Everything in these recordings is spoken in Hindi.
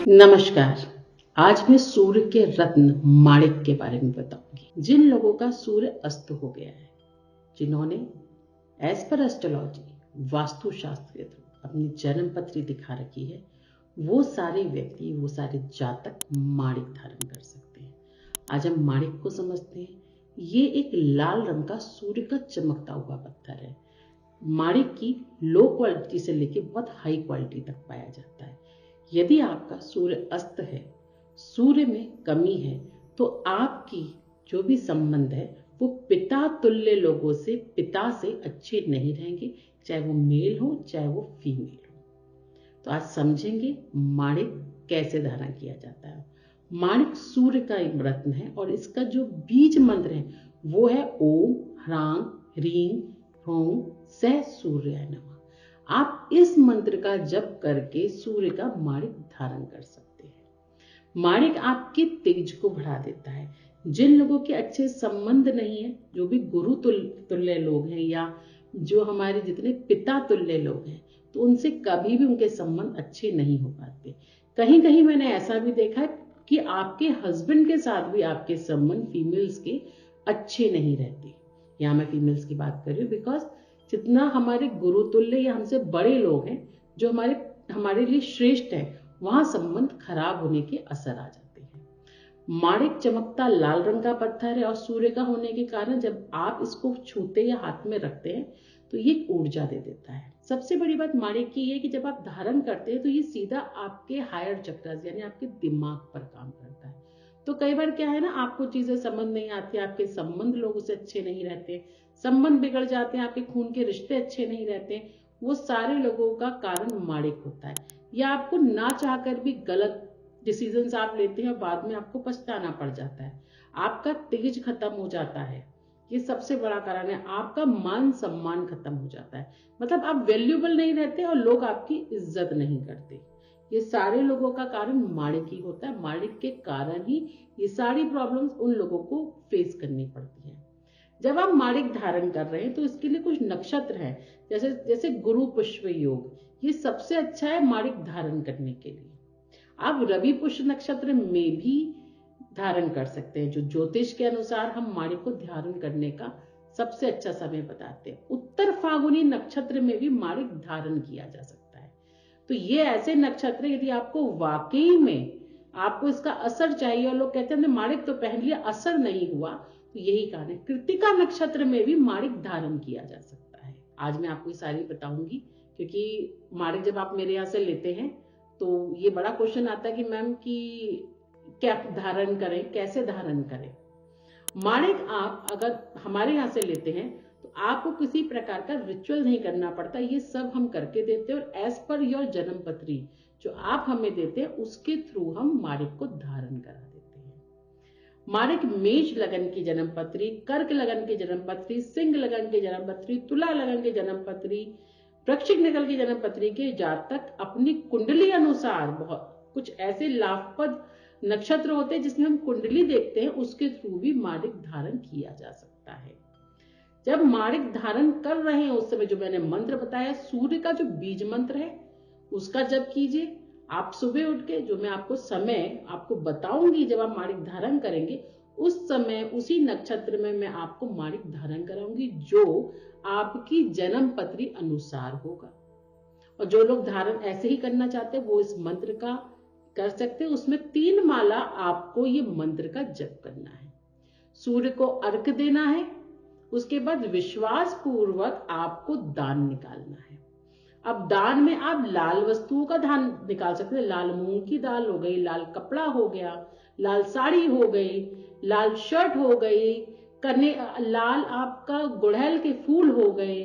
नमस्कार। आज मैं सूर्य के रत्न माणिक के बारे में बताऊंगी। जिन लोगों का सूर्य अस्त हो गया है, जिन्होंने एज पर एस्ट्रोलॉजी वास्तुशास्त्र के थ्रू अपनी जन्म पत्री दिखा रखी है, वो सारे व्यक्ति, वो सारे जातक माणिक धारण कर सकते हैं। आज हम माणिक को समझते हैं। ये एक लाल रंग का सूर्य का चमकता हुआ पत्थर है। माणिक की लो क्वालिटी से लेकर बहुत हाई क्वालिटी तक पाया जाता है। यदि आपका सूर्य अस्त है, सूर्य में कमी है, तो आपकी जो भी संबंध है वो पिता तुल्य लोगों से, पिता से अच्छे नहीं रहेंगे, चाहे वो मेल हो चाहे वो फीमेल हो। तो आज समझेंगे माणिक कैसे धारण किया जाता है। माणिक सूर्य का एक रत्न है और इसका जो बीज मंत्र है वो है ओम ह्रां ह्रीं ह्रों सह सूर्याय नमः। आप इस मंत्र का जप करके सूर्य का माणिक धारण कर सकते हैं। माणिक आपके तेज को बढ़ा देता है। जिन लोगों के अच्छे संबंध नहीं है, जो भी गुरु तुल्य लोग हैं या जो हमारे जितने पिता तुल्य लोग हैं, तो उनसे कभी भी उनके संबंध अच्छे नहीं हो पाते। कहीं कहीं मैंने ऐसा भी देखा है कि आपके हस्बैंड के साथ भी आपके संबंध फीमेल्स के अच्छे नहीं रहते। यहाँ मैं फीमेल्स की बात कर रही हूँ, बिकॉज जितना हमारे गुरु तुल्य या हमसे बड़े लोग हैं, जो हमारे लिए श्रेष्ठ है, वहां संबंध खराब होने के असर आ जाते हैं। माणिक चमकता लाल रंग का पत्थर है और सूर्य का होने के कारण जब आप इसको छूते या हाथ में रखते हैं तो ये ऊर्जा दे देता है। सबसे बड़ी बात माणिक की है कि जब आप धारण करते हैं तो ये सीधा आपके हायर चक्रस यानी आपके दिमाग पर काम करता है। तो कई बार क्या है ना, आपको चीजें समझ नहीं आती, आपके संबंध लोगों से अच्छे नहीं रहते, संबंध बिगड़ जाते हैं, आपके खून के रिश्ते अच्छे नहीं रहते, वो सारे लोगों का कारण माणिक होता है। या आपको ना चाहकर भी गलत डिसीजंस आप लेते हैं और बाद में आपको पछताना पड़ जाता है। आपका तेज खत्म हो जाता है, ये सबसे बड़ा कारण है। आपका मान सम्मान खत्म हो जाता है, मतलब आप वैल्यूएबल नहीं रहते और लोग आपकी इज्जत नहीं करते। ये सारे लोगों का कारण माणिक ही होता है। माणिक के कारण ही ये सारी प्रॉब्लम्स उन लोगों को फेस करनी पड़ती है। जब आप माणिक धारण कर रहे हैं तो इसके लिए कुछ नक्षत्र हैं, जैसे जैसे गुरु पुष्प योग, ये सबसे अच्छा है माणिक धारण करने के लिए। आप रवि पुष्य नक्षत्र में भी धारण कर सकते हैं। जो ज्योतिष के अनुसार हम माणिक को धारण करने का सबसे अच्छा समय बताते हैं। उत्तर फागुनी नक्षत्र में भी माणिक धारण किया जा सकता है। तो ये ऐसे नक्षत्र, यदि आपको वाकई में आपको इसका असर चाहिए और लोग कहते हैं माणिक तो पहन लिया, असर नहीं हुआ, तो यही कारण है। कृतिका नक्षत्र में भी माणिक धारण किया जा सकता है। आज मैं आपको ये सारी बताऊंगी, क्योंकि माणिक जब आप मेरे यहाँ से लेते हैं तो ये बड़ा क्वेश्चन आता है कि मैम कि क्या धारण करें, कैसे धारण करें। माणिक आप अगर हमारे यहाँ से लेते हैं तो आपको किसी प्रकार का रिचुअल नहीं करना पड़ता, ये सब हम करके देते हैं और एज पर योर जन्म पत्री जो आप हमें देते हैं उसके थ्रू हम माणिक को धारण करा देते हैं। माणिक मेष लगन की जन्म पत्री, कर्क लगन की जन्म पत्री, सिंह लगन की जन्म पत्री, तुला लगन की जन्म पत्री, वृश्चिक लगन की जन्म पत्री के जातक अपनी कुंडली अनुसार, बहुत कुछ ऐसे लाभप्रद नक्षत्र होते हैं जिसमें हम कुंडली देखते हैं, उसके थ्रू भी माणिक धारण किया जा सकता है। जब माणिक धारण कर रहे हैं उस समय जो मैंने मंत्र बताया, सूर्य का जो बीज मंत्र है उसका जप कीजिए। आप सुबह उठ के, जो मैं आपको समय आपको बताऊंगी जब आप माणिक धारण करेंगे, उस समय उसी नक्षत्र में मैं आपको माणिक धारण कराऊंगी जो आपकी जन्म पत्री अनुसार होगा। और जो लोग धारण ऐसे ही करना चाहते हैं वो इस मंत्र का कर सकते हैं। उसमें 3 माला आपको ये मंत्र का जप करना है, सूर्य को अर्घ देना है, उसके बाद विश्वास पूर्वक आपको दान निकालना है। अब दान में आप लाल वस्तुओं का दान निकाल सकते हैं। लाल मूंग की दाल हो गई, लाल कपड़ा हो गया, लाल साड़ी हो गई, लाल शर्ट हो गई, लाल आपका गुड़हल के फूल हो गए,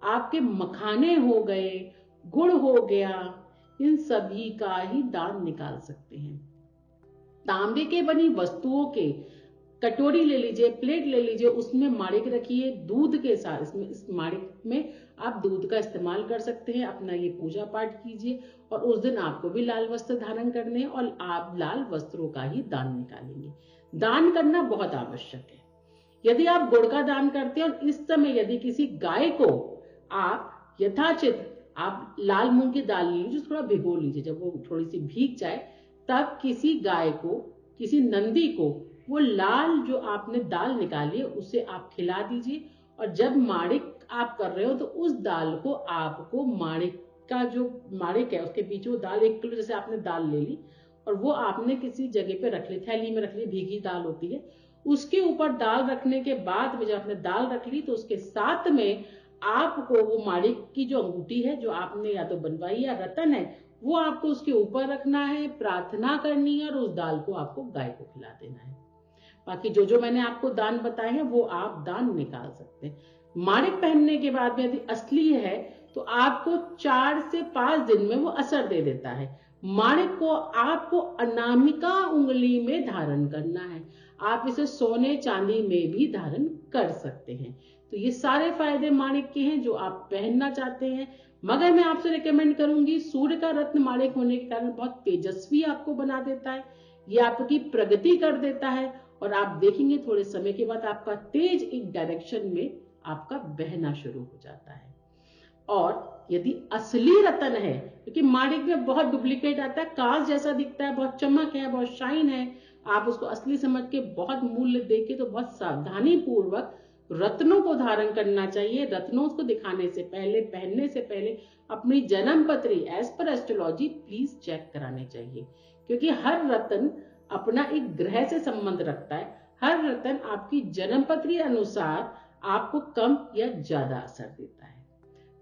आपके मखाने हो गए, गुड़ हो गया, इन सभी का ही दान निकाल सकते हैं। तांबे के बनी वस्तुओं के कटोरी ले लीजिए, प्लेट ले लीजिए, उसमें माणिक रखिए दूध के साथ। इसमें इस माणिक में आप दूध का इस्तेमाल कर सकते हैं। अपना ये पूजा पाठ कीजिए और उस दिन आपको भी लाल वस्त्र धारण करने हैं और आप लाल वस्त्रों का ही दान निकालेंगे। दान करना बहुत आवश्यक है। यदि आप गुड़ का दान करते हैं और इस समय यदि किसी गाय को आप यथाचित आप लाल मूंग की दाल लीजिए, थोड़ा भिगो लीजिए, जब वो थोड़ी सी भीग जाए तब किसी गाय को, किसी नंदी को वो लाल जो आपने दाल निकाली है उसे आप खिला दीजिए। और जब माणिक आप कर रहे हो तो उस दाल को आपको, माणिक का जो माणिक है उसके बीच वो दाल, 1 किलो जैसे आपने दाल ले ली और वो आपने किसी जगह पे रख ली, थैली में रख ली, भीगी दाल होती है, उसके ऊपर दाल रखने के बाद में जब आपने दाल रख ली तो उसके साथ में आपको वो माणिक की जो अंगूठी है जो आपने या तो बनवाई या रतन है वो आपको उसके ऊपर रखना है, प्रार्थना करनी है और उस दाल को आपको गाय को खिला देना है। बाकी जो जो मैंने आपको दान बताए हैं वो आप दान निकाल सकते हैं। माणिक पहनने के बाद में यदि असली है तो आपको 4 से 5 दिन में वो असर दे देता है। माणिक को आपको अनामिका उंगली में धारण करना है। आप इसे सोने चांदी में भी धारण कर सकते हैं। तो ये सारे फायदे माणिक के हैं जो आप पहनना चाहते हैं। मगर मैं आपसे रिकमेंड करूंगी, सूर्य का रत्न माणिक होने के कारण बहुत तेजस्वी आपको बना देता है, ये आपकी प्रगति कर देता है और आप देखेंगे थोड़े समय के बाद आपका तेज एक डायरेक्शन में आपका बहना शुरू हो जाता है। और यदि असली रतन है, क्योंकि माणिक में बहुत डुप्लीकेट आता है, कांच जैसा दिखता है, बहुत चमक है, बहुत शाइन है, आप उसको असली समझ के बहुत मूल्य देके तो बहुत सावधानी पूर्वक रत्नों को धारण करना चाहिए। रत्नों को दिखाने से पहले, पहनने से पहले अपनी जन्म पत्री as per astrology please check कराने चाहिए, क्योंकि हर रत्न अपना एक ग्रह से संबंध रखता है। हर रत्न आपकी जन्म पत्री अनुसार आपको कम या ज्यादा असर देता है।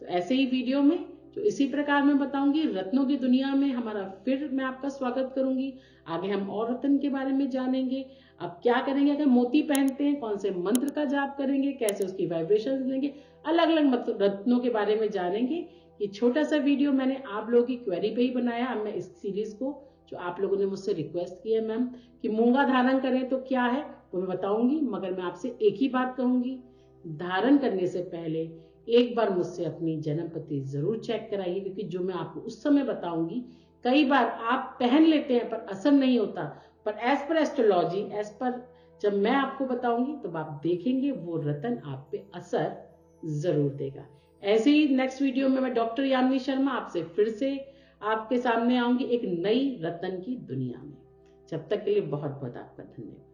तो ऐसे ही वीडियो में जो इसी प्रकार मैं बताऊंगी, रत्नों की दुनिया में हमारा फिर मैं आपका स्वागत करूंगी। आगे हम और रत्न के बारे में जानेंगे। अब क्या करेंगे, अगर मोती पहनते हैं कौन से मंत्र का जाप करेंगे, कैसे उसकी वाइब्रेशन लेंगे, अलग अलग रत्नों के बारे में जानेंगे। ये छोटा सा वीडियो मैंने आप लोगों की क्वेरी पे ही बनाया। अब मैं इस सीरीज को, जो आप लोगों ने मुझसे रिक्वेस्ट की है मैम कि मूंगा धारण करें तो क्या है, वो मैं बताऊंगी। मगर मैं आपसे एक ही बात कहूंगी, धारण करने से पहले एक बार मुझसे अपनी जन्म पत्री जरूर चेक कराइए, क्योंकि जो मैं आपको उस समय बताऊंगी कई बार आप पहन लेते हैं पर असर नहीं होता, पर as per astrology, as per जब मैं आपको बताऊंगी तो आप देखेंगे वो रतन आप पे असर जरूर देगा। ऐसे ही नेक्स्ट वीडियो में मैं डॉक्टर यामिनी शर्मा आपसे फिर से आपके सामने आऊंगी एक नई रतन की दुनिया में। जब तक के लिए बहुत बहुत आपका धन्यवाद।